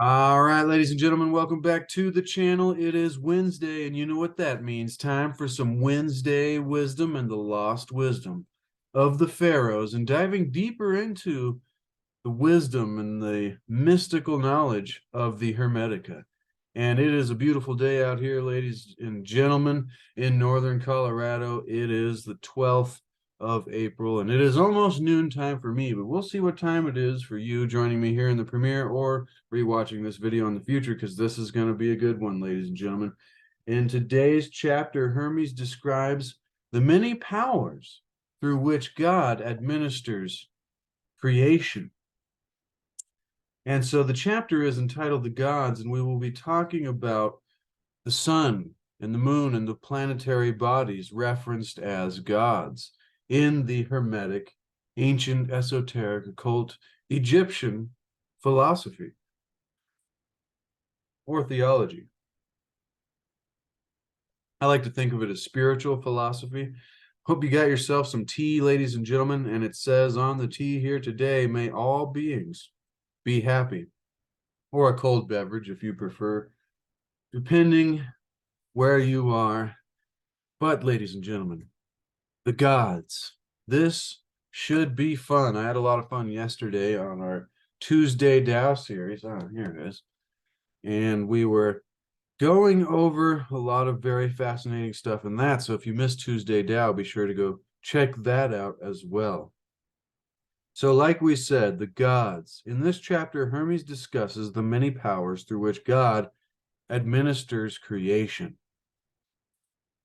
All right, ladies and gentlemen, welcome back to the channel. It is Wednesday, and you know what that means. Time for some Wednesday wisdom and the lost wisdom of the Pharaohs, and diving deeper into the wisdom and the mystical knowledge of the Hermetica. And it is a beautiful day out here, ladies and gentlemen, in northern Colorado. It is the 12th of April, and it is almost noontime for me, but we'll see what time it is for you joining me here in the premiere or rewatching this video in the future, because this is going to be a good one, ladies and gentlemen. In today's chapter, Hermes describes the many powers through which God administers creation. And so the chapter is entitled The Gods, and we will be talking about the sun and the moon and the planetary bodies referenced as gods in the Hermetic, ancient, esoteric, occult Egyptian philosophy or theology. I like to think of it as spiritual philosophy. Hope you got yourself some tea, ladies and gentlemen, and it says on the tea here today, may all beings be happy, or a cold beverage if you prefer, depending where you are. But, ladies and gentlemen, the gods, this should be fun. I had a lot of fun yesterday on our Tuesday Tao series. Oh, here it is. And we were going over a lot of very fascinating stuff in that. So if you missed Tuesday Tao, be sure to go check that out as well. So like we said, the gods. In this chapter, Hermes discusses the many powers through which God administers creation.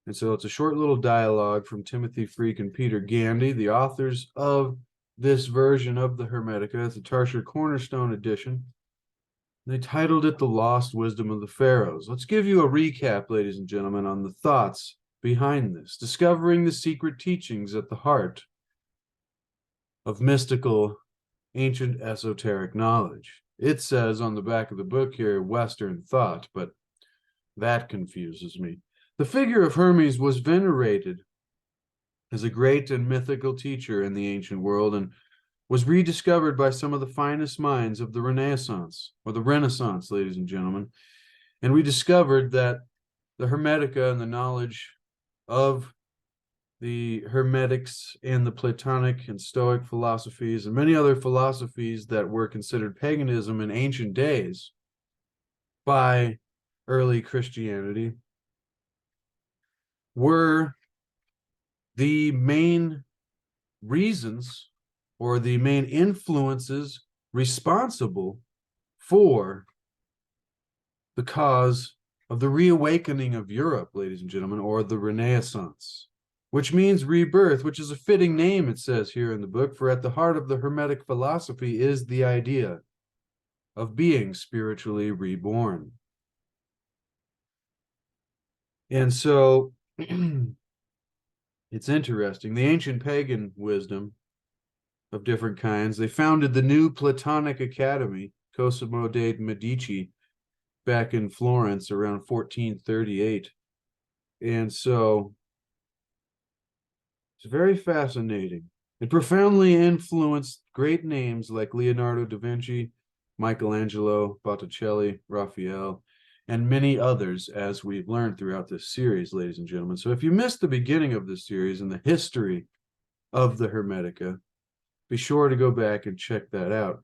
And so it's a short little dialogue from Timothy Freke and Peter Gandy, the authors of this version of the Hermetica. It's a Tarsher Cornerstone edition. They titled it The Lost Wisdom of the Pharaohs. Let's give you a recap, ladies and gentlemen, on the thoughts behind this. Discovering the secret teachings at the heart of mystical, ancient, esoteric knowledge. It says on the back of the book here, Western thought, but that confuses me. The figure of Hermes was venerated as a great and mythical teacher in the ancient world, and was rediscovered by some of the finest minds of the Renaissance, or the Renaissance, ladies and gentlemen. And we discovered that the Hermetica and the knowledge of the Hermetics and the Platonic and Stoic philosophies and many other philosophies that were considered paganism in ancient days by early Christianity were the main reasons or the main influences responsible for the cause of the reawakening of Europe, ladies and gentlemen, or the Renaissance, which means rebirth, which is a fitting name, it says here in the book, for at the heart of the Hermetic philosophy is the idea of being spiritually reborn. And so it's interesting. The ancient pagan wisdom of different kinds, they founded the new Platonic Academy, Cosimo de' Medici, back in Florence around 1438. And so it's very fascinating. It profoundly influenced great names like Leonardo da Vinci, Michelangelo, Botticelli, Raphael, and many others, as we've learned throughout this series, ladies and gentlemen. So if you missed the beginning of this series and the history of the Hermetica, be sure to go back and check that out.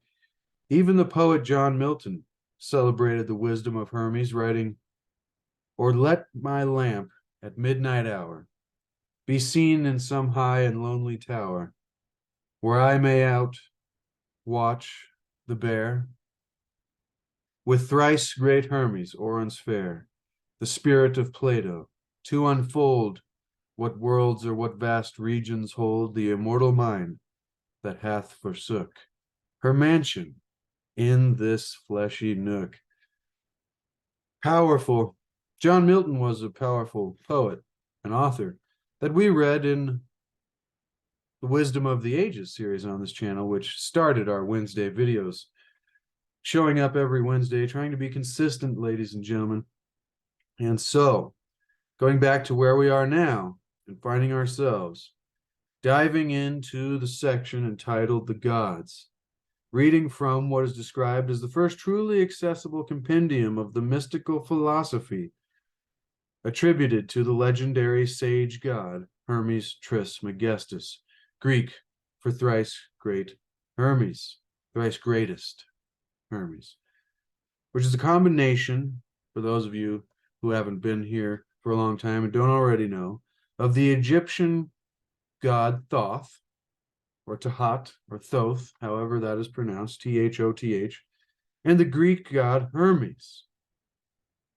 Even the poet John Milton celebrated the wisdom of Hermes, writing, "Or let my lamp at midnight hour be seen in some high and lonely tower, where I may out watch the bear, with thrice great Hermes, Orion's fair, the spirit of Plato, to unfold what worlds or what vast regions hold the immortal mind that hath forsook her mansion in this fleshy nook." Powerful. John Milton was a powerful poet and author that we read in the Wisdom of the Ages series on this channel, which started our Wednesday videos, showing up every Wednesday, trying to be consistent, ladies and gentlemen. And so, going back to where we are now and finding ourselves diving into the section entitled The Gods. reading from what is described as the first truly accessible compendium of the mystical philosophy attributed to the legendary sage god Hermes Trismegistus, Greek for thrice great Hermes, thrice greatest Hermes, which is a combination, for those of you who haven't been here for a long time and don't already know, of the Egyptian god Thoth, or Tahat, or Thoth, however that is pronounced, Thoth, and the Greek god Hermes.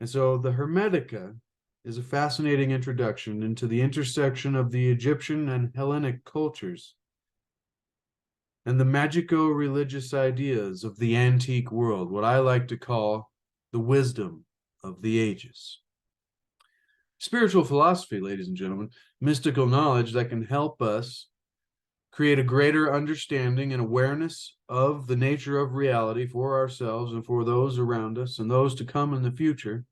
And so the Hermetica is a fascinating introduction into the intersection of the Egyptian and Hellenic cultures and the magico-religious ideas of the antique world, what I like to call the wisdom of the ages. Spiritual philosophy, ladies and gentlemen, mystical knowledge that can help us create a greater understanding and awareness of the nature of reality for ourselves and for those around us and those to come in the future,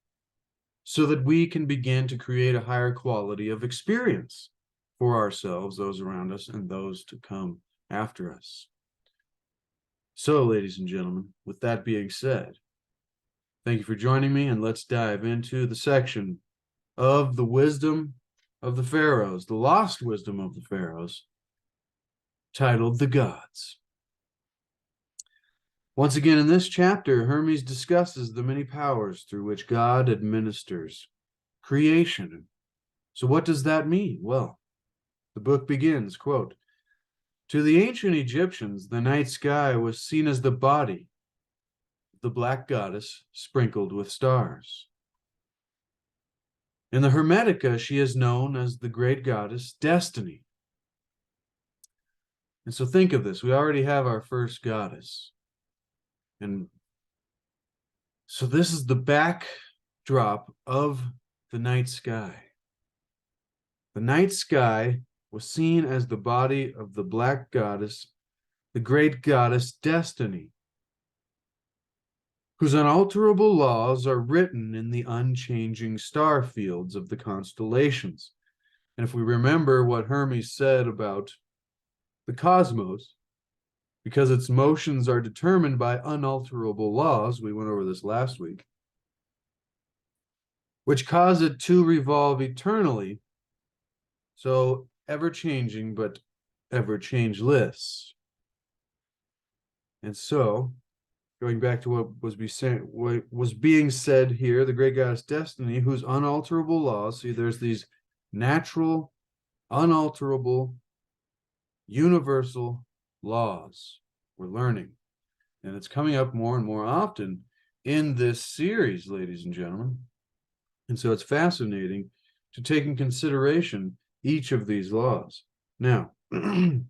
so that we can begin to create a higher quality of experience for ourselves, those around us, and those to come after us. So, ladies and gentlemen, with that being said, thank you for joining me, and let's dive into the section of the wisdom of the Pharaohs, the lost wisdom of the Pharaohs, titled The Gods. Once again, in this chapter, Hermes discusses the many powers through which God administers creation. So what does that mean? Well, the book begins, quote, "To the ancient Egyptians, the night sky was seen as the body of the black goddess sprinkled with stars. In the Hermetica, she is known as the great goddess Destiny." And so think of this. We already have our first goddess. And so this is the backdrop of the night sky. The night sky was seen as the body of the black goddess, the great goddess Destiny, whose unalterable laws are written in the unchanging star fields of the constellations. And if we remember what Hermes said about the cosmos, because its motions are determined by unalterable laws, we went over this last week, which cause it to revolve eternally, so ever-changing but ever-changeless. And so, going back to what was being said here, the great goddess Destiny, whose unalterable laws, see, there's these natural, unalterable, universal laws we're learning. And it's coming up more and more often in this series, ladies and gentlemen. And so it's fascinating to take in consideration each of these laws. Now, they're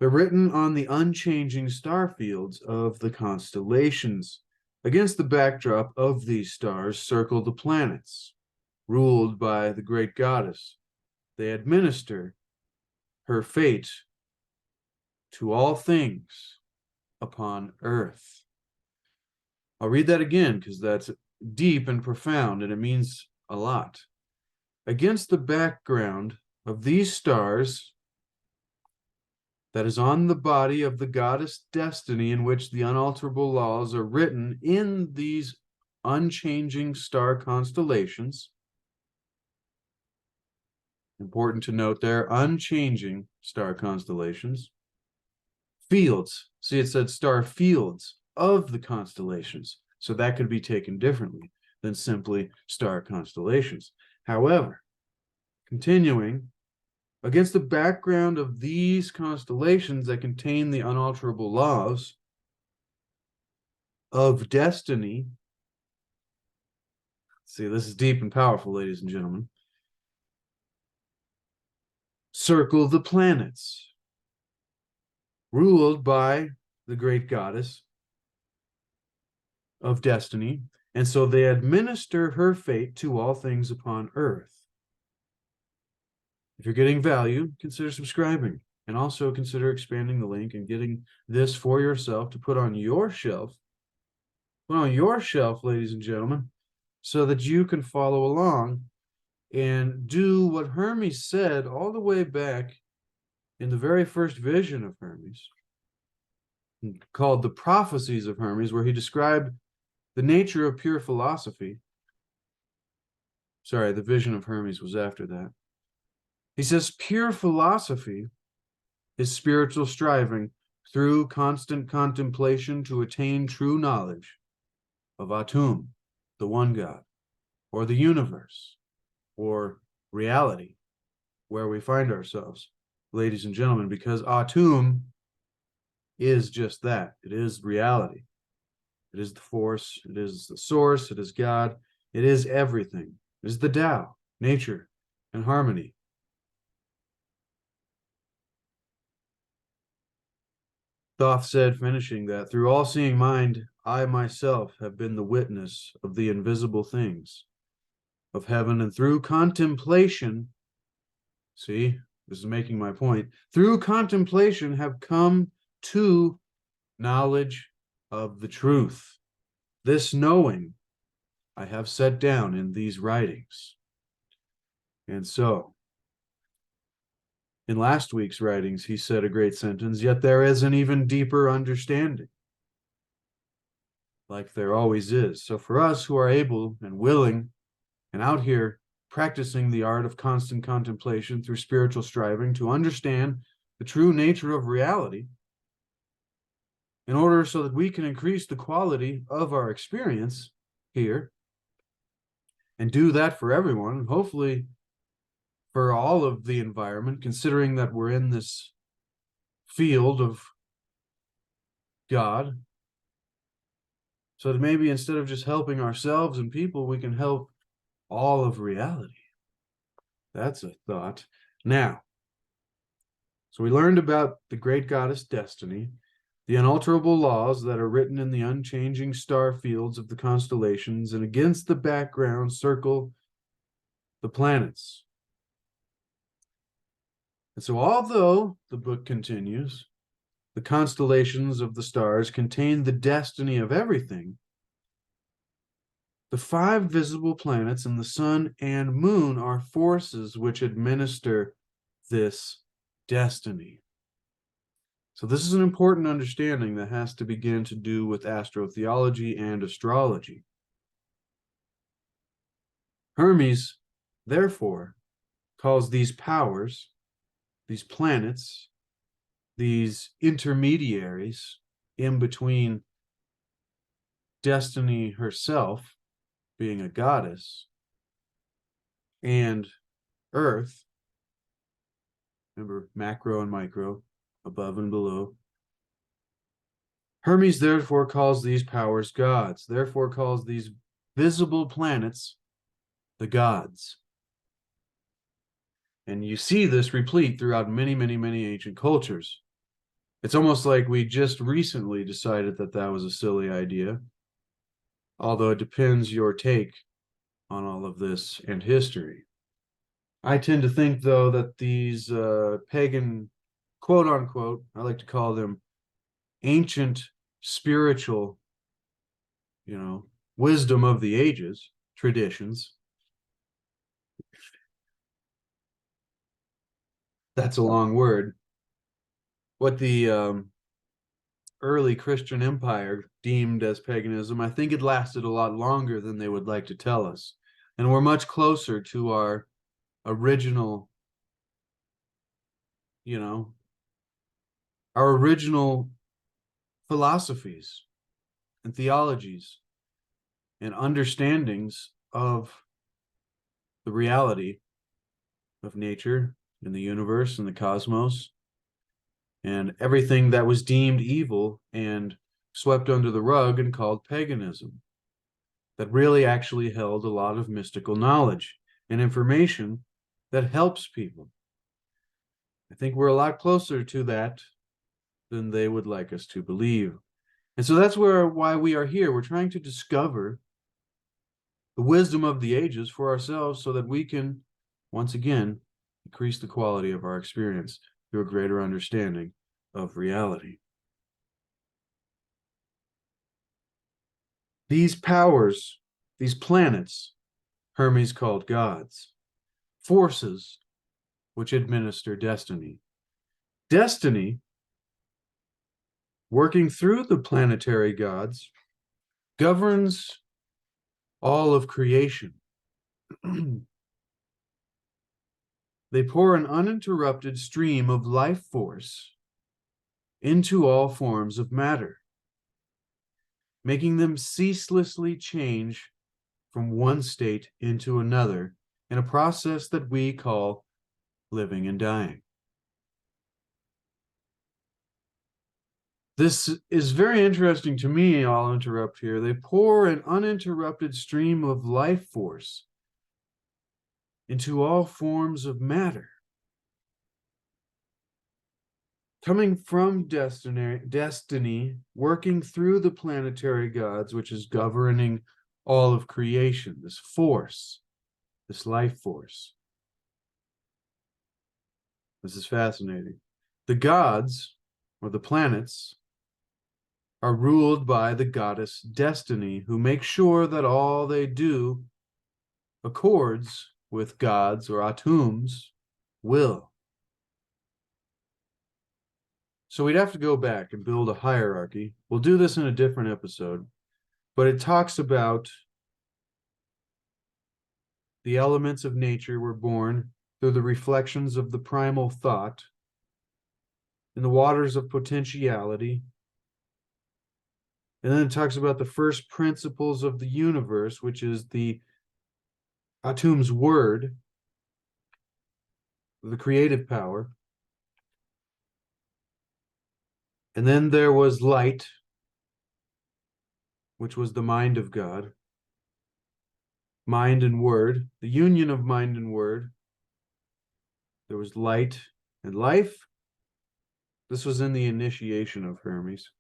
written on the unchanging star fields of the constellations. Against the backdrop of these stars circle the planets, ruled by the great goddess. They administer her fate to all things upon earth. I'll read that again because that's deep and profound, and it means a lot. Against the background of these stars that is on the body of the goddess Destiny, in which the unalterable laws are written in these unchanging star constellations. Important to note there, unchanging star constellations. Fields, see, it said star fields of the constellations, so that could be taken differently than simply star constellations. However, continuing, against the background of these constellations that contain the unalterable laws of destiny, see, this is deep and powerful, ladies and gentlemen, circle the planets, ruled by the great goddess of destiny, and so they administer her fate to all things upon earth. If you're getting value, consider subscribing, and also consider expanding the link and getting this for yourself to put on your shelf. Put on your shelf, ladies and gentlemen, so that you can follow along and do what Hermes said all the way back in the very first vision of Hermes. called The Prophecies of Hermes, where he described the nature of pure philosophy. Sorry, the vision of Hermes was after that. He says, pure philosophy is spiritual striving through constant contemplation to attain true knowledge of Atum, the one God, or the universe, or reality, where we find ourselves, ladies and gentlemen, because Atum is just that. It is reality. It is the force. It is the source. It is God. It is everything. It is the Tao, nature, and harmony. Thoth said, finishing that, through all-seeing mind, I myself have been the witness of the invisible things of heaven, and through contemplation, see, this is making my point, through contemplation have come to knowledge of the truth. This knowing I have set down in these writings. And so, in last week's writings, he said a great sentence, yet there is an even deeper understanding, like there always is. So for us who are able and willing and out here practicing the art of constant contemplation through spiritual striving to understand the true nature of reality, in order so that we can increase the quality of our experience here, and do that for everyone, hopefully for all of the environment, considering that we're in this field of God, so that maybe instead of just helping ourselves and people, we can help all of reality. That's a thought. Now, so we learned about the great goddess Destiny, the unalterable laws that are written in the unchanging star fields of the constellations, and against the background circle the planets. And so although, the book continues, the constellations of the stars contain the destiny of everything, the 5 visible planets and the sun and moon are forces which administer this destiny. So this is an important understanding that has to begin to do with astrotheology and astrology. Hermes, therefore, calls these powers, these planets, these intermediaries in between Destiny herself, being a goddess, and Earth, remember macro and micro, above and below. Hermes therefore calls these powers gods, therefore calls these visible planets the gods. And you see this replete throughout many, many, many ancient cultures. It's almost like we just recently decided that that was a silly idea, although it depends your take on all of this and history. I tend to think, though, that these pagan, quote unquote, I like to call them ancient spiritual, wisdom of the ages, traditions. That's a long word. What the early Christian empire deemed as paganism, I think it lasted a lot longer than they would like to tell us. And we're much closer to our original, our original philosophies and theologies and understandings of the reality of nature and the universe and the cosmos and everything that was deemed evil and swept under the rug and called paganism, that really actually held a lot of mystical knowledge and information that helps people. I think we're a lot closer to that than they would like us to believe. And so that's why we are here. We're trying to discover the wisdom of the ages for ourselves so that we can, once again, increase the quality of our experience through a greater understanding of reality. These powers, these planets, Hermes called gods, forces which administer destiny. Destiny working through the planetary gods, governs all of creation. They pour an uninterrupted stream of life force into all forms of matter, making them ceaselessly change from one state into another in a process that we call living and dying. This is very interesting to me. I'll interrupt here. They pour an uninterrupted stream of life force into all forms of matter, coming from destiny, working through the planetary gods, which is governing all of creation, this force, this life force. This is fascinating. The gods, or the planets, are ruled by the goddess Destiny, who makes sure that all they do accords with God's or Atum's will. So we'd have to go back and build a hierarchy. We'll do this in a different episode, but it talks about the elements of nature were born through the reflections of the primal thought in the waters of potentiality. And then it talks about the first principles of the universe, which is the Atum's word, the creative power. And then there was light, which was the mind of God. Mind and word, the union of mind and word. There was light and life. This was in the initiation of Hermes.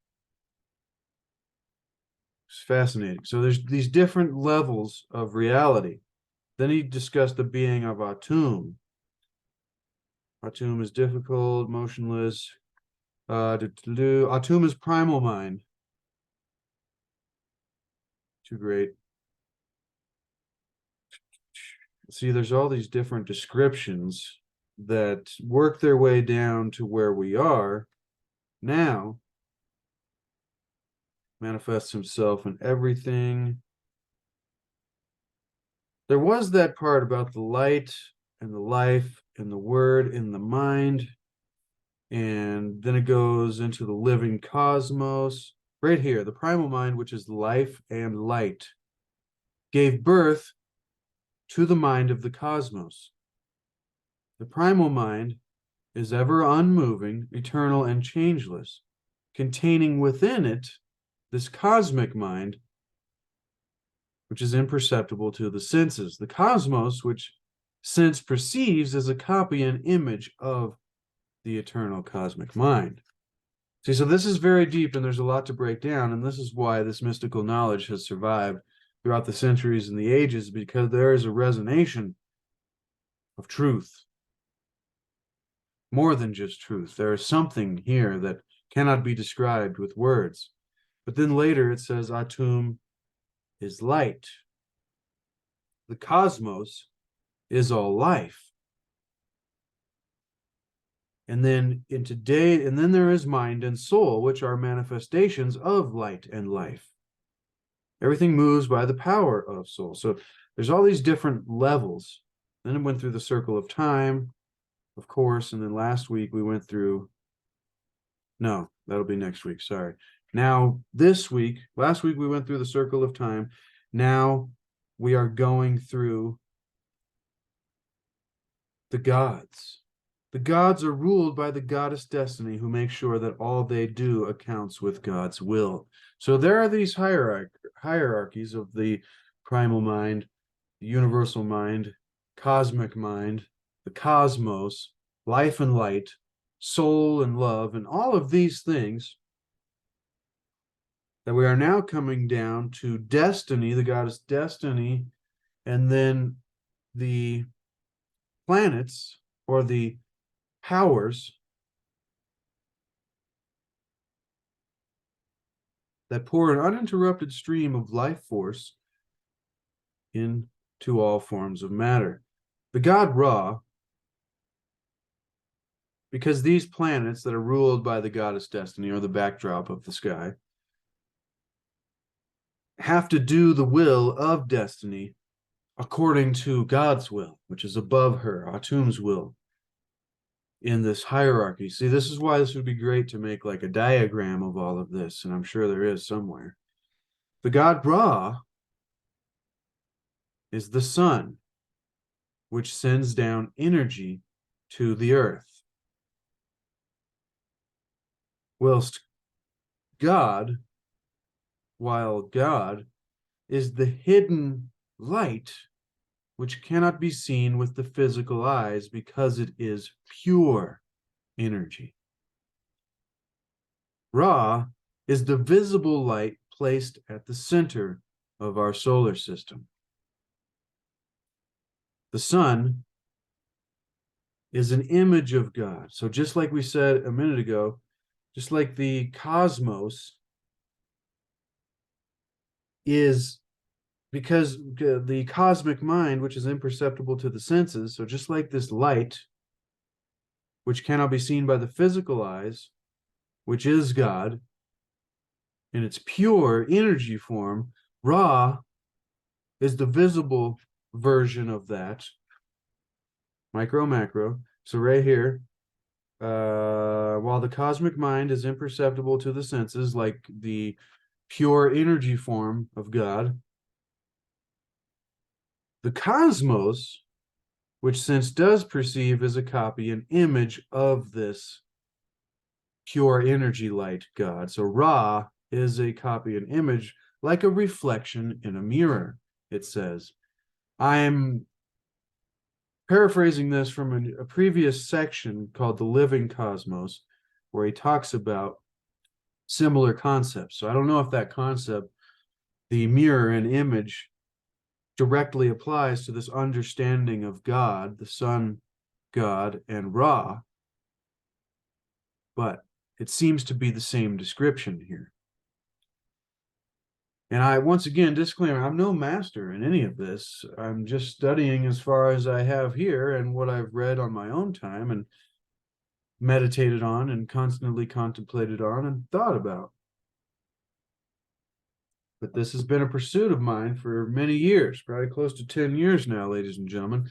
It's fascinating. So there's these different levels of reality. Then he discussed the being of Atum. Atum is difficult, motionless. Atum is primal mind. Too great. See, there's all these different descriptions that work their way down to where we are now. Manifests himself in everything. There was that part about the light and the life and the word in the mind. And then it goes into the living cosmos. Right here, the primal mind, which is life and light, gave birth to the mind of the cosmos. The primal mind is ever unmoving, eternal, and changeless, containing within it this cosmic mind, which is imperceptible to the senses. The cosmos, which sense perceives, is a copy and image of the eternal cosmic mind. See, so this is very deep, and there's a lot to break down, and this is why this mystical knowledge has survived throughout the centuries and the ages, because there is a resonation of truth. More than just truth. There is something here that cannot be described with words. But then later it says Atum is light. The cosmos is all life. And then there is mind and soul, which are manifestations of light and life. Everything moves by the power of soul. So there's all these different levels. Then it went through the circle of time, of course, and then last week we went through, no, that'll be next week, sorry. Now, last week we went through the circle of time. Now we are going through the gods. The gods are ruled by the goddess Destiny, who makes sure that all they do accounts with God's will. So there are these hierarchies of the primal mind, the universal mind, cosmic mind, the cosmos, life and light, soul and love, and all of these things that we are now coming down to Destiny, the goddess Destiny, and then the planets or the powers that pour an uninterrupted stream of life force into all forms of matter. The god Ra because these planets that are ruled by the goddess Destiny, or the backdrop of the sky, have to do the will of Destiny according to God's will, which is above her, Atum's will, in this hierarchy. See, this is why this would be great to make like a diagram of all of this, and I'm sure there is somewhere. The god Ra is the sun, which sends down energy to the earth, whilst God, while God is the hidden light which cannot be seen with the physical eyes because it is pure energy. Ra is the visible light placed at the center of our solar system. The sun is an image of God. So just like we said a minute ago, just like the cosmos is, because the cosmic mind, which is imperceptible to the senses, so just like this light, which cannot be seen by the physical eyes, which is God, in its pure energy form, Ra is the visible version of that, micro, macro. So right here, while the cosmic mind is imperceptible to the senses, like the pure energy form of God, the cosmos, which sense does perceive, is a copy, an image of this pure energy light God. So Ra is a copy, an image, like a reflection in a mirror, it says. I'm paraphrasing this from a previous section called The Living Cosmos, where he talks about similar concepts. So I don't know if that concept, the mirror and image, directly applies to this understanding of God, the sun God, and Ra, but it seems to be the same description here. And I, once again, disclaimer, I'm no master in any of this. I'm just studying as far as I have here and what I've read on my own time and meditated on and constantly contemplated on and thought about. But this has been a pursuit of mine for many years, probably close to 10 years now, ladies and gentlemen,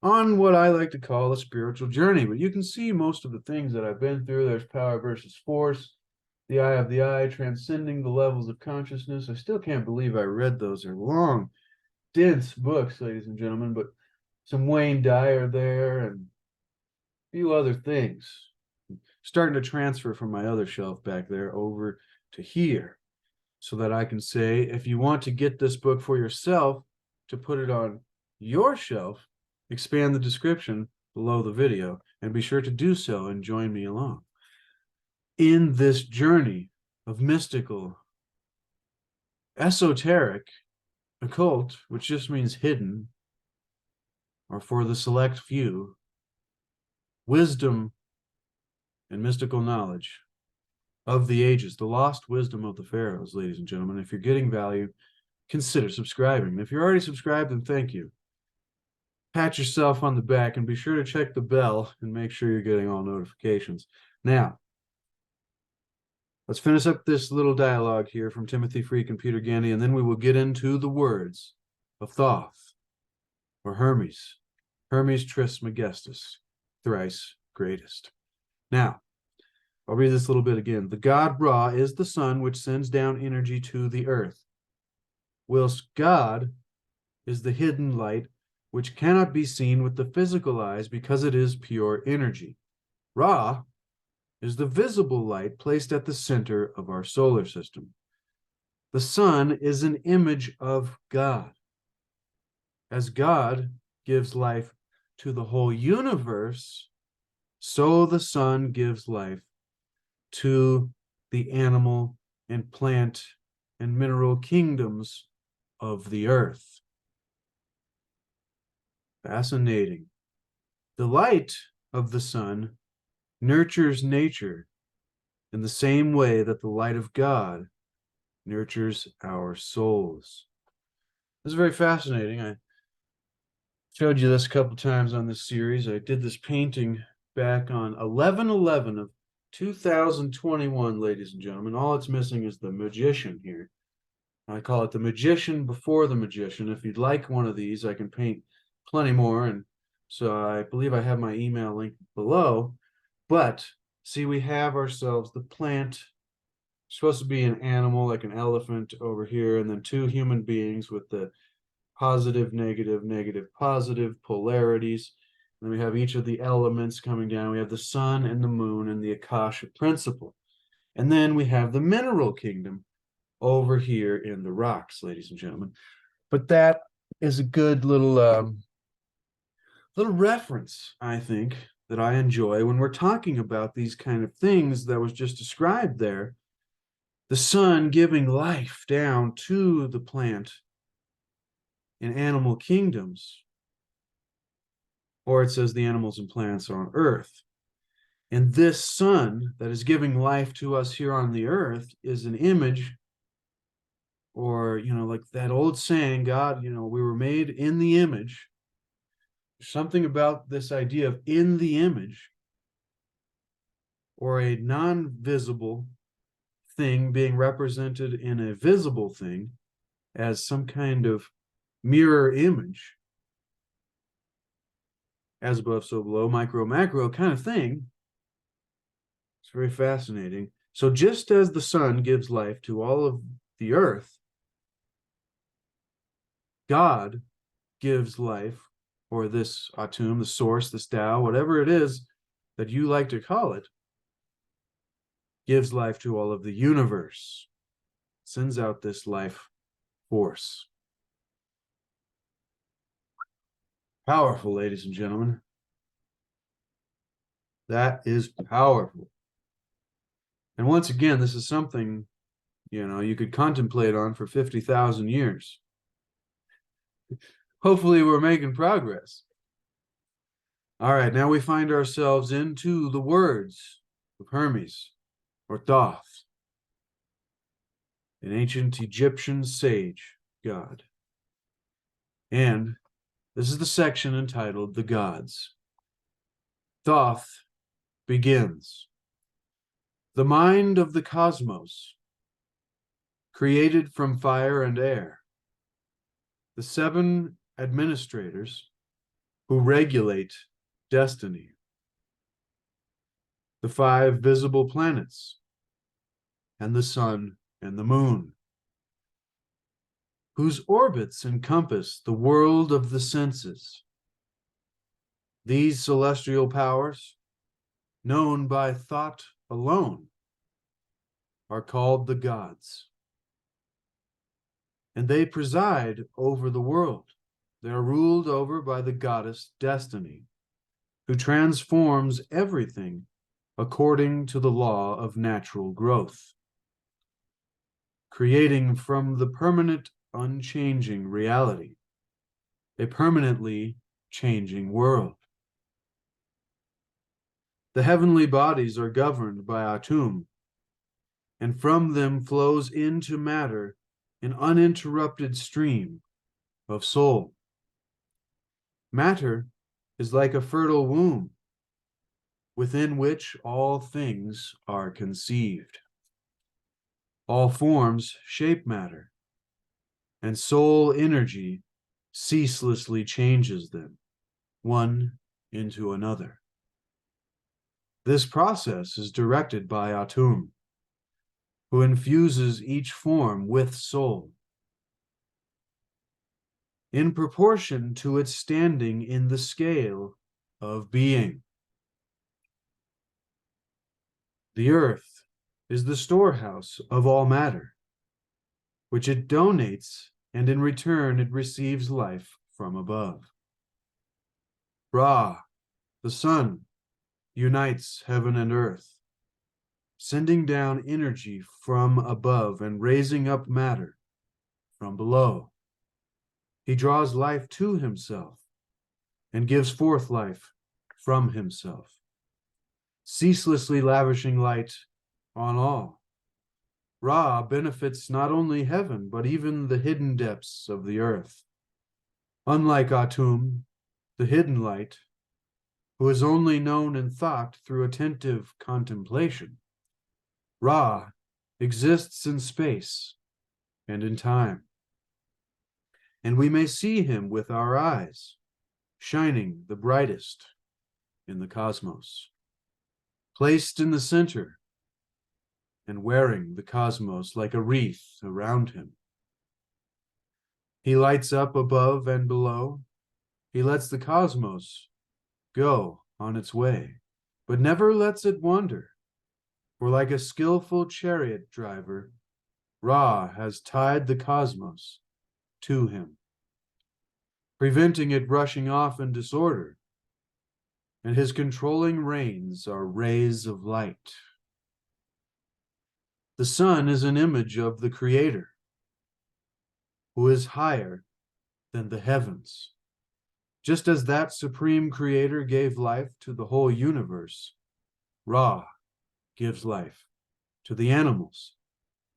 on what I like to call a spiritual journey. But you can see most of the things that I've been through. There's power versus force, the eye of the eye, transcending the levels of consciousness. I still can't believe I read those. They're long, dense books, ladies and gentlemen, but some Wayne Dyer there and a few other things. Starting to transfer from my other shelf back there over to here so that I can say, if you want to get this book for yourself, to put it on your shelf, expand the description below the video and be sure to do so and join me along in this journey of mystical, esoteric, occult, which just means hidden, or for the select few, wisdom and mystical knowledge of the ages, the lost wisdom of the Pharaohs, ladies and gentlemen. If you're getting value, consider subscribing. And if you're already subscribed, then thank you. Pat yourself on the back and be sure to check the bell and make sure you're getting all notifications. Now, let's finish up this little dialogue here from Timothy Freke and Peter Gandy, and then we will get into the words of Thoth, or Hermes, Hermes Trismegistus, thrice greatest. Now, I'll read this a little bit again. The god Ra is the sun which sends down energy to the earth, whilst God is the hidden light which cannot be seen with the physical eyes because it is pure energy. Ra is the visible light placed at the center of our solar system. The sun is an image of God. As God gives life to the whole universe, so the sun gives life to the animal and plant and mineral kingdoms of the earth. Fascinating. The light of the sun nurtures nature in the same way that the light of God nurtures our souls. This is very fascinating. I showed you this a couple times on this series. I did this painting back on 11/11 of 2021, ladies and gentlemen. All it's missing is the magician here. I call it the magician before the magician. If you'd like one of these, I can paint plenty more. And so I believe I have my email link below. But see, we have ourselves the plant. Supposed to be an animal like an elephant over here, and then two human beings with the positive, negative, negative, positive polarities. And then we have each of the elements coming down. We have the sun and the moon and the Akasha principle. And then we have the mineral kingdom over here in the rocks, ladies and gentlemen. But that is a good little reference, I think, that I enjoy when we're talking about these kind of things that was just described there. The sun giving life down to the plant in animal kingdoms, or it says the animals and plants are on earth. And this sun that is giving life to us here on the earth is an image, or, like that old saying, God, we were made in the image. There's something about this idea of in the image, or a non-visible thing being represented in a visible thing as some kind of mirror image, as above, so below, micro, macro kind of thing. It's very fascinating. So just as the sun gives life to all of the earth, God gives life, or this Atum, the source, this Tao, whatever it is that you like to call it, gives life to all of the universe, sends out this life force. Powerful, ladies and gentlemen. That is powerful. And once again, this is something, you could contemplate on for 50,000 years. Hopefully we're making progress. All right, now we find ourselves into the words of Hermes, or Thoth, an ancient Egyptian sage god. And this is the section entitled The Gods. Thoth begins. The mind of the cosmos, created from fire and air. The 7 administrators who regulate destiny. The 5 visible planets, and the sun and the moon, whose orbits encompass the world of the senses. These celestial powers, known by thought alone, are called the gods. And they preside over the world. They are ruled over by the goddess Destiny, who transforms everything according to the law of natural growth, creating from the permanent, unchanging reality a permanently changing world. The heavenly bodies are governed by Atum, and from them flows into matter an uninterrupted stream of soul. Matter is like a fertile womb, within which all things are conceived. All forms shape matter, and soul energy ceaselessly changes them, one into another. This process is directed by Atum, who infuses each form with soul, in proportion to its standing in the scale of being. The earth is the storehouse of all matter, which it donates, and in return it receives life from above. Ra, the sun, unites heaven and earth, sending down energy from above and raising up matter from below. He draws life to himself and gives forth life from himself, ceaselessly lavishing light on all. Ra benefits not only heaven, but even the hidden depths of the earth. Unlike Atum, the hidden light, who is only known in thought through attentive contemplation. Ra exists in space and in time, and we may see him with our eyes, shining the brightest in the cosmos, placed in the center and wearing the cosmos like a wreath around him. He lights up above and below. He lets the cosmos go on its way, but never lets it wander. For like a skillful chariot driver, Ra has tied the cosmos to him, preventing it rushing off in disorder, and his controlling reins are rays of light. The sun is an image of the Creator, who is higher than the heavens. Just as that supreme Creator gave life to the whole universe, Ra gives life to the animals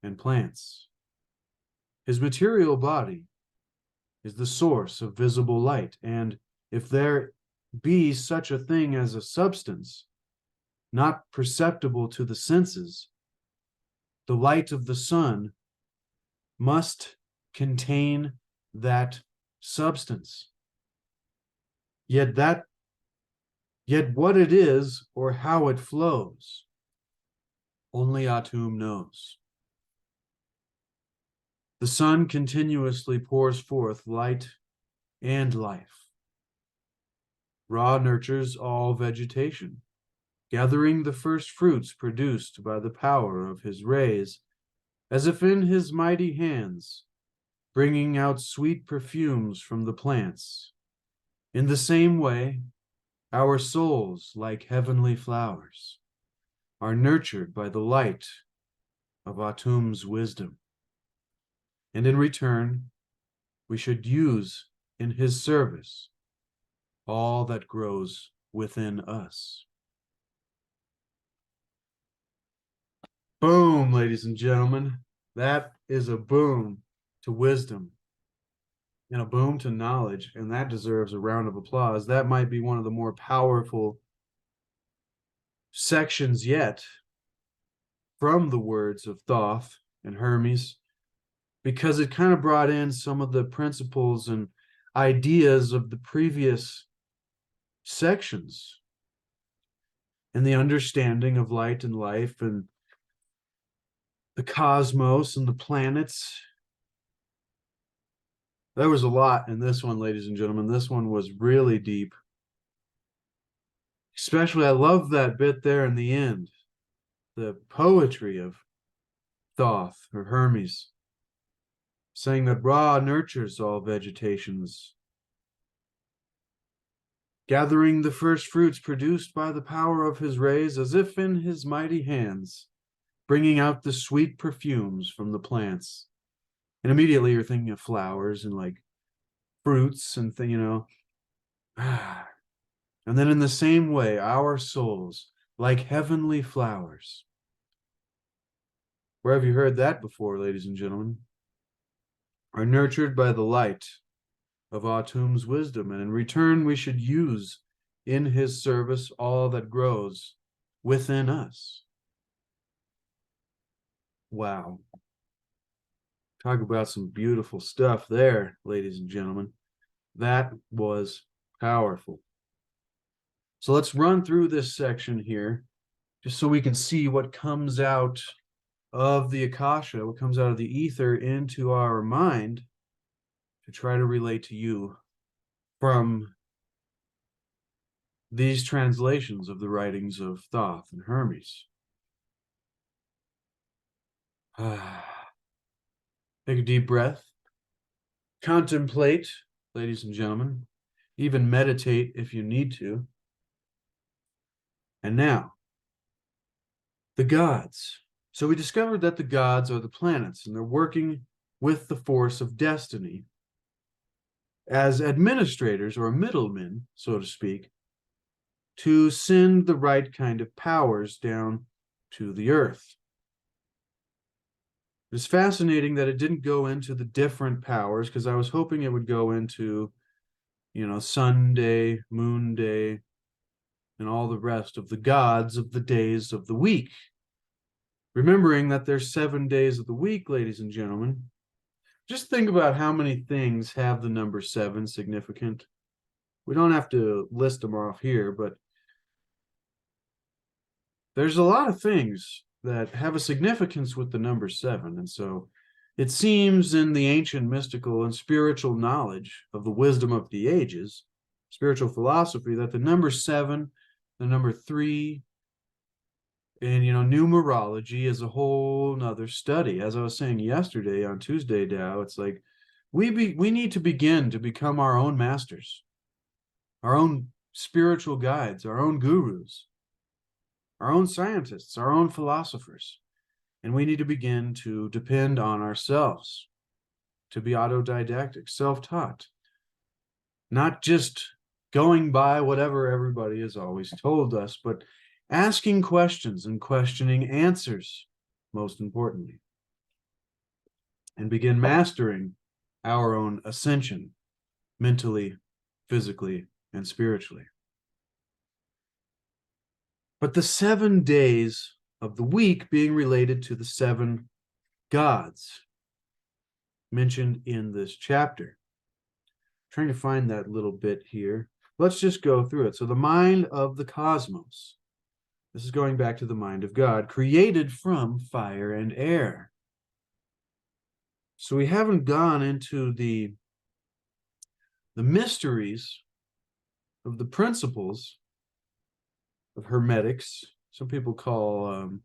and plants. His material body is the source of visible light, and if there be such a thing as a substance not perceptible to the senses, the light of the sun must contain that substance. Yet what it is or how it flows, only Atum knows. The sun continuously pours forth light and life. Ra nurtures all vegetation, gathering the first fruits produced by the power of his rays, as if in his mighty hands, bringing out sweet perfumes from the plants. In the same way, our souls, like heavenly flowers, are nurtured by the light of Atum's wisdom. And in return, we should use in his service all that grows within us. Boom, ladies and gentlemen. That is a boom to wisdom and a boom to knowledge, and that deserves a round of applause. That might be one of the more powerful sections yet from the words of Thoth and Hermes, because it kind of brought in some of the principles and ideas of the previous sections and the understanding of light and life and the cosmos and the planets. There was a lot in this one, ladies and gentlemen. This one was really deep. Especially, I love that bit there in the end, the poetry of Thoth or Hermes, saying that Ra nurtures all vegetations, gathering the first fruits produced by the power of his rays, as if in his mighty hands, bringing out the sweet perfumes from the plants. And immediately you're thinking of flowers and like fruits and And then in the same way, our souls, like heavenly flowers. Where have you heard that before, ladies and gentlemen? Are nurtured by the light of Atum's wisdom, and in return we should use in his service all that grows within us. Wow. Talk about some beautiful stuff there, ladies and gentlemen. That was powerful. So let's run through this section here, just so we can see what comes out of the Akasha, what comes out of the ether into our mind to try to relate to you from these translations of the writings of Thoth and Hermes. Take a deep breath. Contemplate, ladies and gentlemen. Even meditate if you need to. And now, the gods. So we discovered that the gods are the planets, and they're working with the force of destiny as administrators or middlemen, so to speak, to send the right kind of powers down to the earth. It's fascinating that it didn't go into the different powers, because I was hoping it would go into, sun day, moon day, and all the rest of the gods of the days of the week. Remembering that there's 7 days of the week, ladies and gentlemen. Just think about how many things have the number 7 significant. We don't have to list them off here, but there's a lot of things that have a significance with the number 7. And so it seems in the ancient mystical and spiritual knowledge of the wisdom of the ages, spiritual philosophy, that the number 7, the number 3, and numerology is a whole nother study. As I was saying yesterday on Tuesday Dow, it's like we need to begin to become our own masters, our own spiritual guides, our own gurus, our own scientists, our own philosophers. And we need to begin to depend on ourselves, to be autodidactic, self-taught, not just going by whatever everybody has always told us, but asking questions and questioning answers, most importantly, and begin mastering our own ascension mentally, physically, and spiritually. But the 7 days of the week being related to the 7 gods mentioned in this chapter. I'm trying to find that little bit here. Let's just go through it. So the mind of the cosmos. This is going back to the mind of God, created from fire and air. So we haven't gone into the mysteries of the principles of Hermetics. Some people call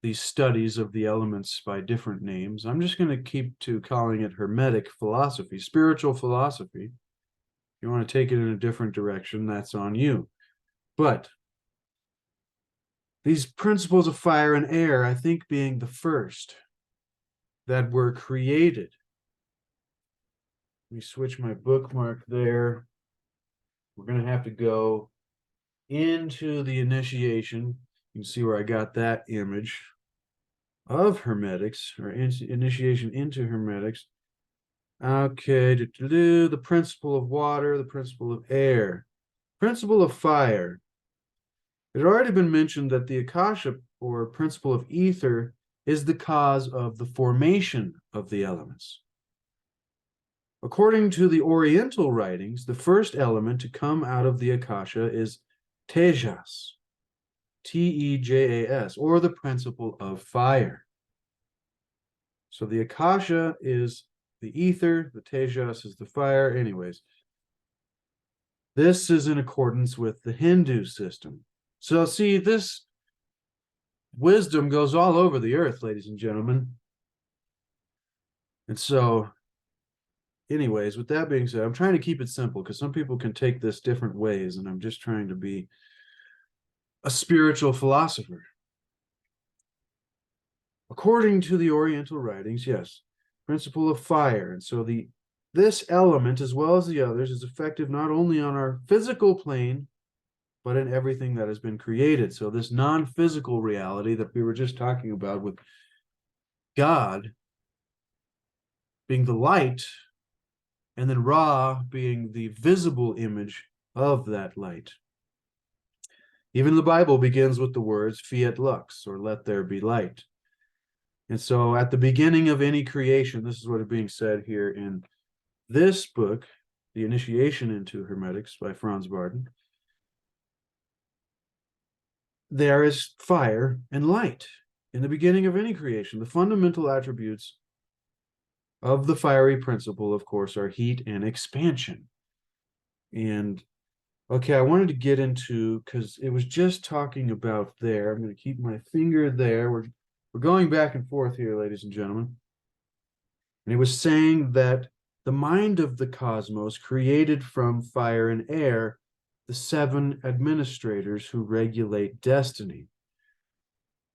these studies of the elements by different names. I'm just going to keep to calling it Hermetic philosophy, spiritual philosophy. If you want to take it in a different direction, that's on you. But these principles of fire and air, I think, being the first that were created. Let me switch my bookmark there. We're going to have to go into the initiation. You can see where I got that image of Hermetics, or initiation into Hermetics. Okay, the principle of water, the principle of air, principle of fire. It had already been mentioned that the Akasha, or principle of ether, is the cause of the formation of the elements. According to the Oriental writings, the first element to come out of the Akasha is Tejas, Tejas, or the principle of fire. So the Akasha is the ether, the Tejas is the fire. Anyways, this is in accordance with the Hindu system. So see, this wisdom goes all over the earth, ladies and gentlemen. And so, anyways, with that being said, I'm trying to keep it simple because some people can take this different ways, and I'm just trying to be a spiritual philosopher. According to the Oriental writings, yes, principle of fire. And so this element, as well as the others, is effective not only on our physical plane, but in everything that has been created. So this non-physical reality that we were just talking about, with God being the light, and then Ra being the visible image of that light. Even the Bible begins with the words fiat lux, or let there be light. And so at the beginning of any creation, this is what is being said here in this book, The Initiation into Hermetics by Franz Barden. There is fire and light in the beginning of any creation. The fundamental attributes of the fiery principle, of course, are heat and expansion. And okay, I wanted to get into, because it was just talking about there. I'm going to keep my finger there. We're going back and forth here, ladies and gentlemen. And it was saying that the mind of the cosmos created from fire and air the 7 administrators who regulate destiny.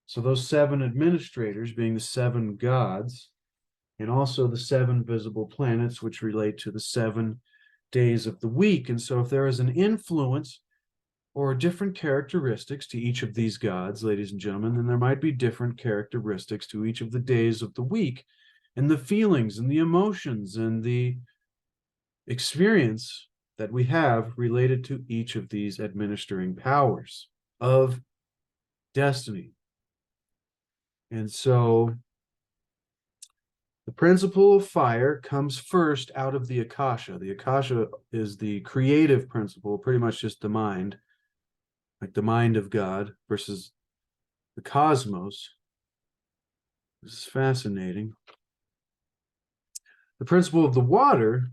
So those 7 administrators being the 7 gods, and also the 7 visible planets, which relate to the 7 days of the week. And so if there is an influence or different characteristics to each of these gods, ladies and gentlemen, then there might be different characteristics to each of the days of the week, and the feelings and the emotions and the experience that we have related to each of these administering powers of destiny. And so the principle of fire comes first out of the Akasha. The Akasha is the creative principle, pretty much just the mind, like the mind of God versus the cosmos. This is fascinating. The principle of the water.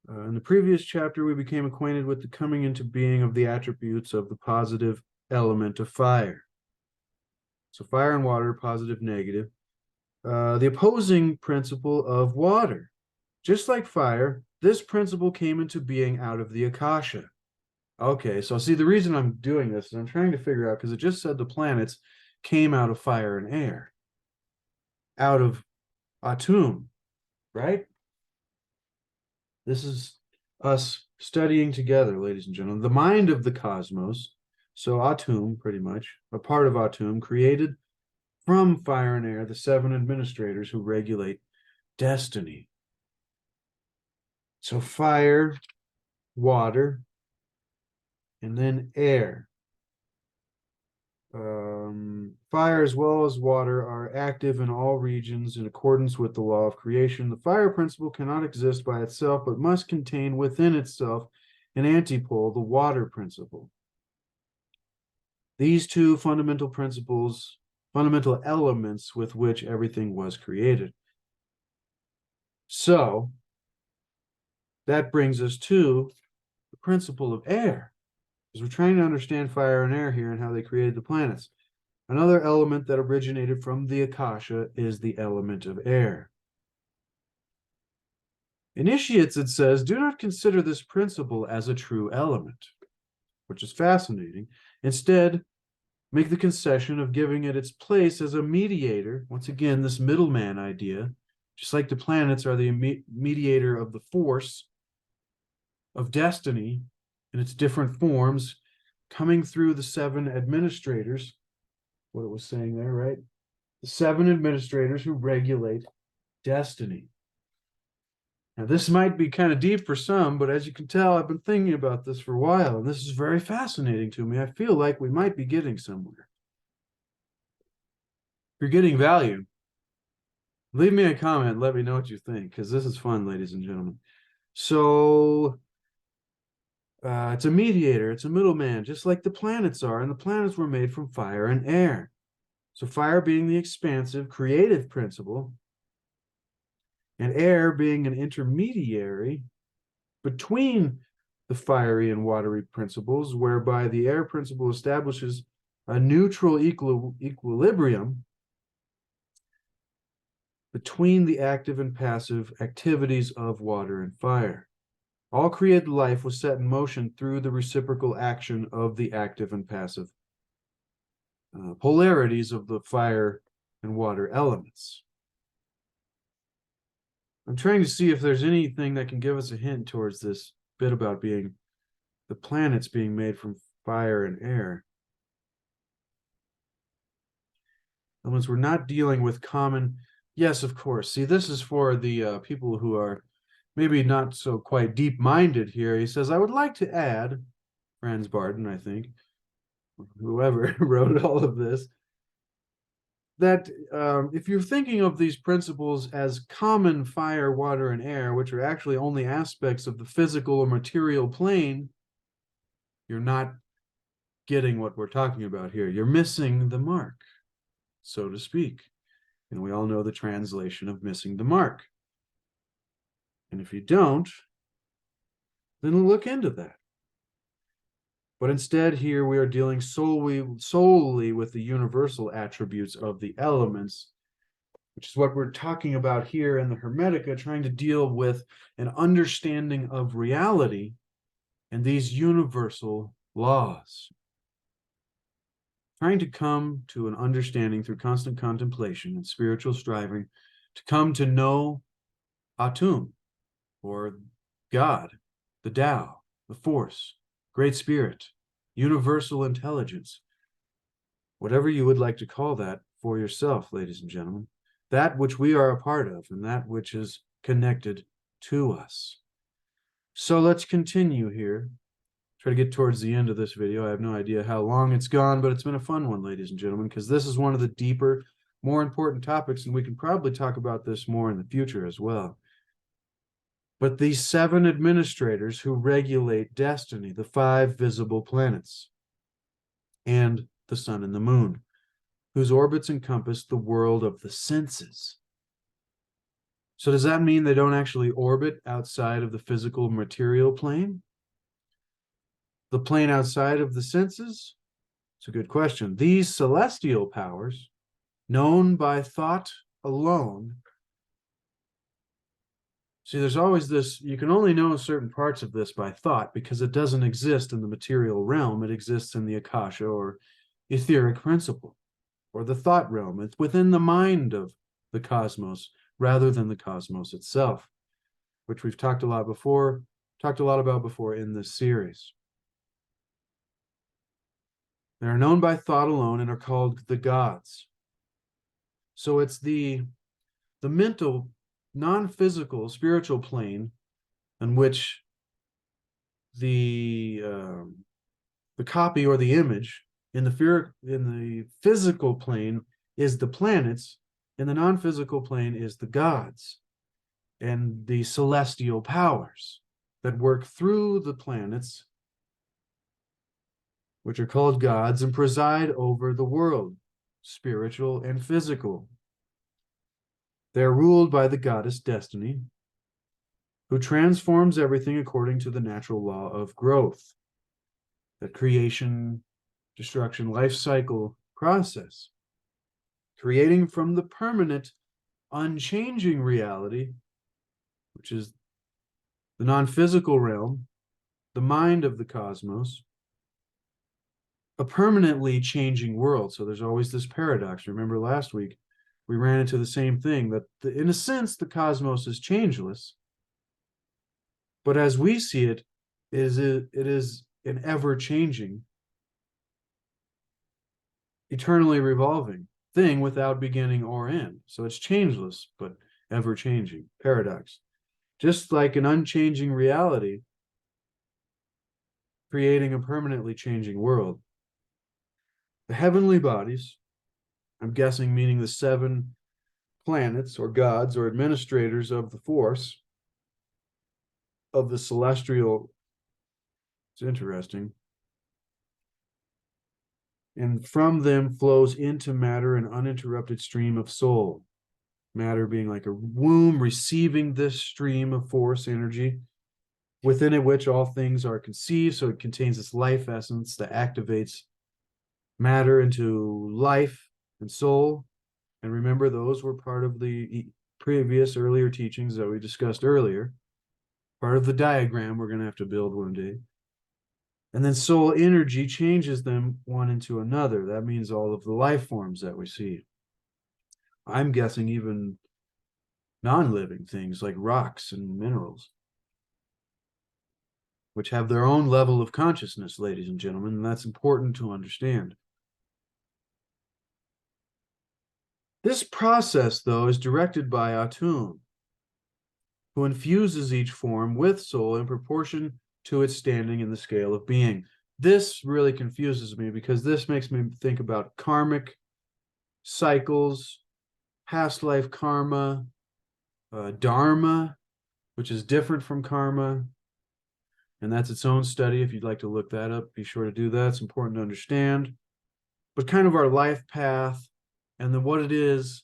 In the previous chapter, we became acquainted with the coming into being of the attributes of the positive element of fire. So fire and water, positive, negative. The opposing principle of water. Just like fire, this principle came into being out of the Akasha. Okay, so see, the reason I'm doing this is I'm trying to figure out, because it just said the planets came out of fire and air, out of Atum, right? This is us studying together, ladies and gentlemen. The mind of the cosmos, so Atum, pretty much, a part of Atum, created from fire and air the 7 administrators who regulate destiny. So fire, water, and then air. Fire as well as water are active in all regions in accordance with the law of creation. The fire principle cannot exist by itself, but must contain within itself an antipole, the water principle. These two fundamental principles, fundamental elements with which everything was created. So that brings us to the principle of air, because we're trying to understand fire and air here and how they created the planets. Another element that originated from the Akasha is the element of air. Initiates, it says, do not consider this principle as a true element, which is fascinating. Instead, make the concession of giving it its place as a mediator. Once again, this middleman idea, just like the planets are the mediator of the force of destiny in its different forms, coming through the 7 administrators, what it was saying there, right? The 7 administrators who regulate destiny. Now, this might be kind of deep for some, but as you can tell, I've been thinking about this for a while, and this is very fascinating to me. I feel like we might be getting somewhere. If you're getting value, leave me a comment. Let me know what you think, because this is fun, ladies and gentlemen. So it's a mediator. It's a middleman, just like the planets are. And the planets were made from fire and air. So fire being the expansive, creative principle, and air being an intermediary between the fiery and watery principles, whereby the air principle establishes a neutral equilibrium between the active and passive activities of water and fire. All created life was set in motion through the reciprocal action of the active and passive polarities of the fire and water elements. I'm trying to see if there's anything that can give us a hint towards this bit about being the planets being made from fire and air. Elements we're not dealing with common. Yes, of course. See, this is for the people who are maybe not so quite deep-minded here. He says, I would like to add, Franz Barton, I think, whoever wrote all of this, that if you're thinking of these principles as common fire, water, and air, which are actually only aspects of the physical or material plane, you're not getting what we're talking about here. You're missing the mark, so to speak. And we all know the translation of missing the mark. And if you don't, then look into that. But instead, here we are dealing solely with the universal attributes of the elements, which is what we're talking about here in the Hermetica, trying to deal with an understanding of reality and these universal laws. Trying to come to an understanding through constant contemplation and spiritual striving to come to know Atum, or God, the Tao, the Force, Great Spirit, universal intelligence, whatever you would like to call that for yourself, ladies and gentlemen, that which we are a part of and that which is connected to us. So let's continue here. Try to get towards the end of this video. I have no idea how long it's gone, but it's been a fun one, ladies and gentlemen, because this is one of the deeper, more important topics, and we can probably talk about this more in the future as well. But these 7 administrators who regulate destiny, the 5 visible planets, and the sun and the moon, whose orbits encompass the world of the senses. So does that mean they don't actually orbit outside of the physical material plane? The plane outside of the senses? It's a good question. These celestial powers, known by thought alone. See, there's always this, you can only know certain parts of this by thought because it doesn't exist in the material realm. It exists in the Akasha or etheric principle or the thought realm. It's within the mind of the cosmos rather than the cosmos itself, which we've talked a lot about before in this series. They are known by thought alone and are called the gods. So it's the mental, non-physical, spiritual plane in which the copy or the image in the physical plane is the planets, in the non-physical plane is the gods and the celestial powers that work through the planets, which are called gods, and preside over the world, spiritual and physical. They are ruled by the goddess Destiny, who transforms everything according to the natural law of growth, the creation, destruction, life cycle process, creating from the permanent, unchanging reality, which is the non-physical realm, the mind of the cosmos, a permanently changing world. So there's always this paradox. Remember last week, we ran into the same thing, that in a sense, the cosmos is changeless. But as we see it, it is an ever-changing, eternally revolving thing without beginning or end. So it's changeless, but ever-changing. Paradox. Just like an unchanging reality, creating a permanently changing world. The heavenly bodies, I'm guessing meaning the 7 planets or gods or administrators of the force of the celestial, it's interesting, and from them flows into matter an uninterrupted stream of soul, matter being like a womb receiving this stream of force energy, within it which all things are conceived. So it contains this life essence that activates matter into life and soul. And remember, those were part of the previous earlier teachings that we discussed earlier, part of the diagram we're going to have to build one day. And then soul energy changes them one into another. That means all of the life forms that we see. I'm guessing even non-living things like rocks and minerals, which have their own level of consciousness, ladies and gentlemen, and that's important to understand. This process, though, is directed by Atum, who infuses each form with soul in proportion to its standing in the scale of being. This really confuses me because this makes me think about karmic cycles, past life karma, dharma, which is different from karma. And that's its own study. If you'd like to look that up, be sure to do that. It's important to understand. But kind of our life path and then what it is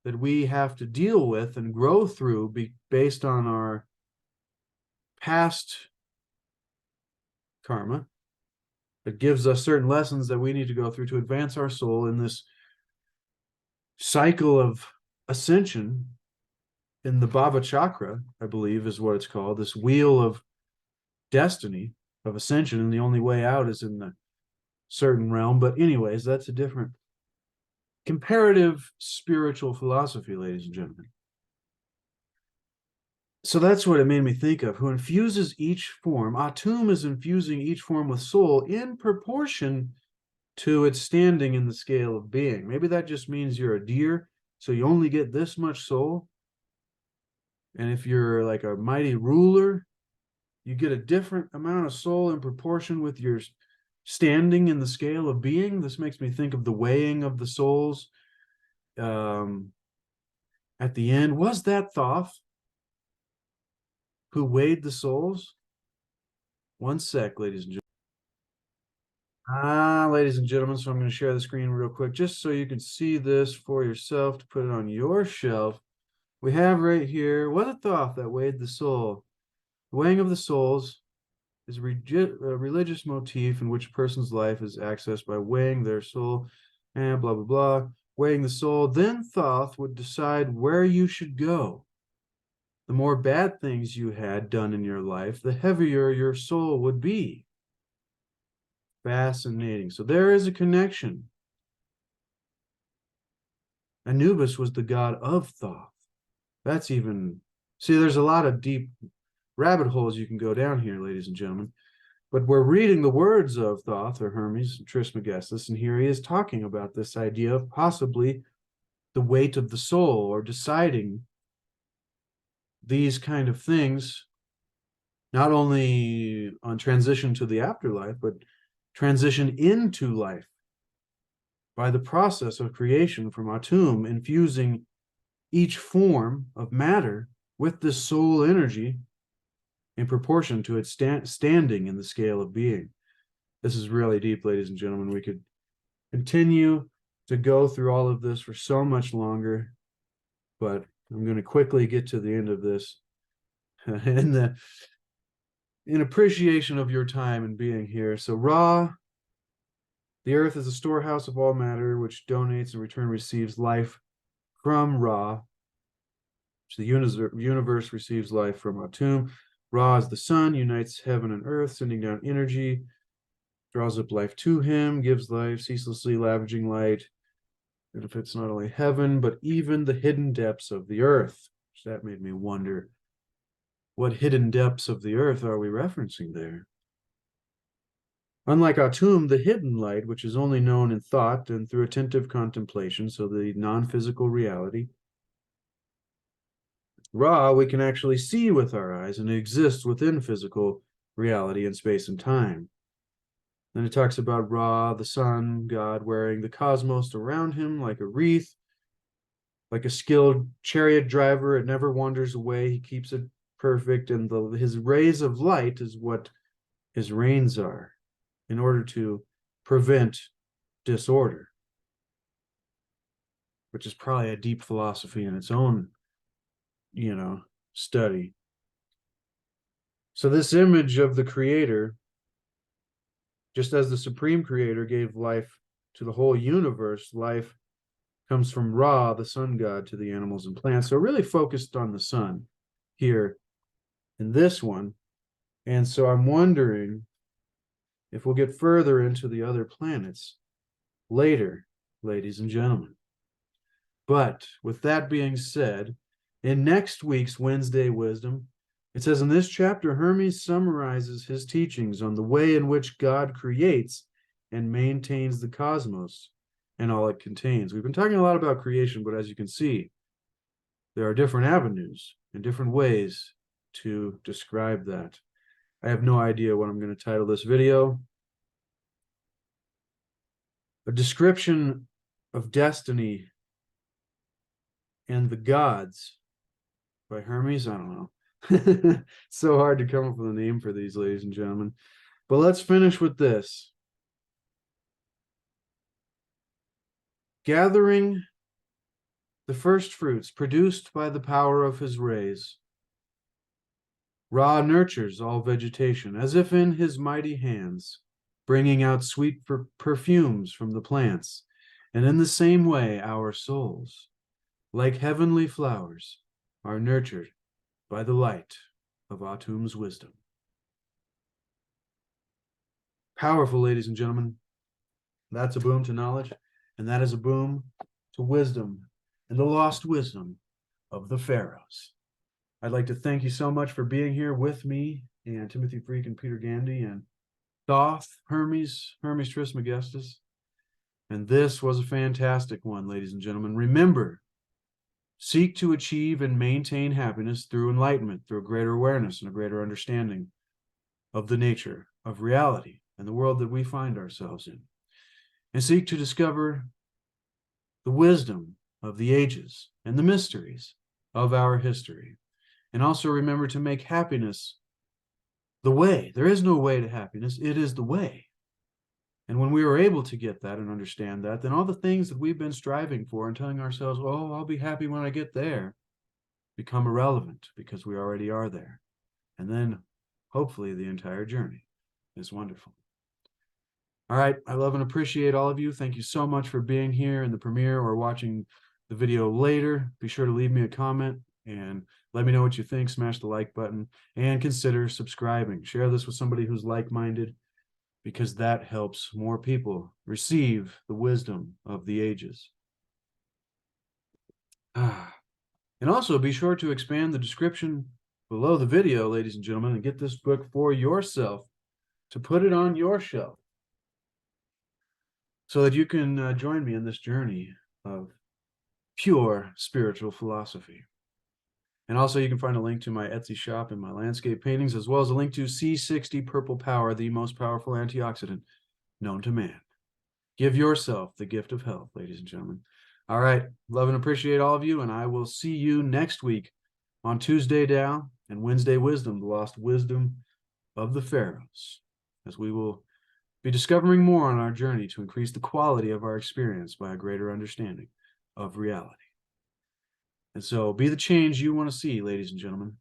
that we have to deal with and grow through based on our past karma that gives us certain lessons that we need to go through to advance our soul in this cycle of ascension in the Bhava Chakra, I believe is what it's called, this wheel of destiny of ascension, and the only way out is in the certain realm. But anyways, that's a different comparative spiritual philosophy, ladies and gentlemen. So that's what it made me think of, who infuses each form. Atum is infusing each form with soul in proportion to its standing in the scale of being. Maybe that just means you're a deer, so you only get this much soul. And if you're like a mighty ruler, you get a different amount of soul in proportion with your standing in the scale of being. This makes me think of the weighing of the souls. At the end, was that Thoth who weighed the souls? One sec, ladies and gentlemen. Ladies and gentlemen, so I'm going to share the screen real quick just so you can see this for yourself to put it on your shelf. We have right here, was it Thoth that weighed the soul? The weighing of the souls is a religious motif in which a person's life is accessed by weighing their soul and blah, blah, blah. Weighing the soul, then Thoth would decide where you should go. The more bad things you had done in your life, the heavier your soul would be. Fascinating. So there is a connection. Anubis was the god of Thoth. That's even, see, there's a lot of deep rabbit holes you can go down here, ladies and gentlemen. But we're reading the words of Thoth or Hermes Trismegistus, and here he is talking about this idea of possibly the weight of the soul or deciding these kind of things, not only on transition to the afterlife, but transition into life by the process of creation from Atum, infusing each form of matter with this soul energy in proportion to its standing in the scale of being. This is really deep, ladies and gentlemen. We could continue to go through all of this for so much longer, but I'm going to quickly get to the end of this. In appreciation of your time and being here. So Ra, the earth is a storehouse of all matter, which donates and in return receives life from Ra. The universe receives life from Atum. Ra is the sun, unites heaven and earth, sending down energy, draws up life to him, gives life, ceaselessly lavishing light, benefits not only heaven, but even the hidden depths of the earth. So that made me wonder, what hidden depths of the earth are we referencing there? Unlike Atum, the hidden light, which is only known in thought and through attentive contemplation, so the non-physical reality, Ra, we can actually see with our eyes, and it exists within physical reality and space and time. Then it talks about Ra, the sun god, wearing the cosmos around him like a wreath, like a skilled chariot driver. It never wanders away. He keeps it perfect, and his rays of light is what his reins are in order to prevent disorder, which is probably a deep philosophy in its own, study. So this image of the creator, just as the supreme creator gave life to the whole universe, life comes from Ra, the sun god, to the animals and plants. So really focused on the sun here in this one. And so I'm wondering if we'll get further into the other planets later, ladies and gentlemen. But with that being said, in next week's Wednesday Wisdom, it says in this chapter, Hermes summarizes his teachings on the way in which God creates and maintains the cosmos and all it contains. We've been talking a lot about creation, but as you can see, there are different avenues and different ways to describe that. I have no idea what I'm going to title this video. A description of destiny and the gods by Hermes. I don't know. It's so hard to come up with a name for these, ladies and gentlemen. But let's finish with this. Gathering the first fruits produced by the power of his rays, Ra nurtures all vegetation as if in his mighty hands, bringing out sweet perfumes from the plants. And in the same way, our souls, like heavenly flowers, are nurtured by the light of Atum's wisdom. Powerful, ladies and gentlemen. That's a boom to knowledge, and that is a boom to wisdom and the lost wisdom of the Pharaohs. I'd like to thank you so much for being here with me and Timothy Freke and Peter Gandy and Thoth, Hermes Trismegistus. And this was a fantastic one, ladies and gentlemen. Remember, Seek to achieve and maintain happiness through enlightenment, through a greater awareness and a greater understanding of the nature of reality and the world that we find ourselves in. And seek to discover the wisdom of the ages and the mysteries of our history. And also remember to make happiness the way. There is no way to happiness, it is the way. And when we are able to get that and understand that, then all the things that we've been striving for and telling ourselves, oh, I'll be happy when I get there, become irrelevant because we already are there. And then hopefully the entire journey is wonderful. All right, I love and appreciate all of you. Thank you so much for being here in the premiere or watching the video later. Be sure to leave me a comment and let me know what you think. Smash the like button and consider subscribing. Share this with somebody who's like-minded, because that helps more people receive the wisdom of the ages. And also be sure to expand the description below the video, ladies and gentlemen, and get this book for yourself to put it on your shelf so that you can join me in this journey of pure spiritual philosophy. And also you can find a link to my Etsy shop and my landscape paintings, as well as a link to C60 Purple Power, the most powerful antioxidant known to man. Give yourself the gift of health, ladies and gentlemen. All right, love and appreciate all of you, and I will see you next week on Tuesday Tao and Wednesday Wisdom, the lost wisdom of the Pharaohs, as we will be discovering more on our journey to increase the quality of our experience by a greater understanding of reality. And so be the change you want to see, ladies and gentlemen.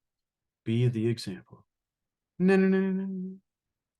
Be the example. No, no, no, no, no.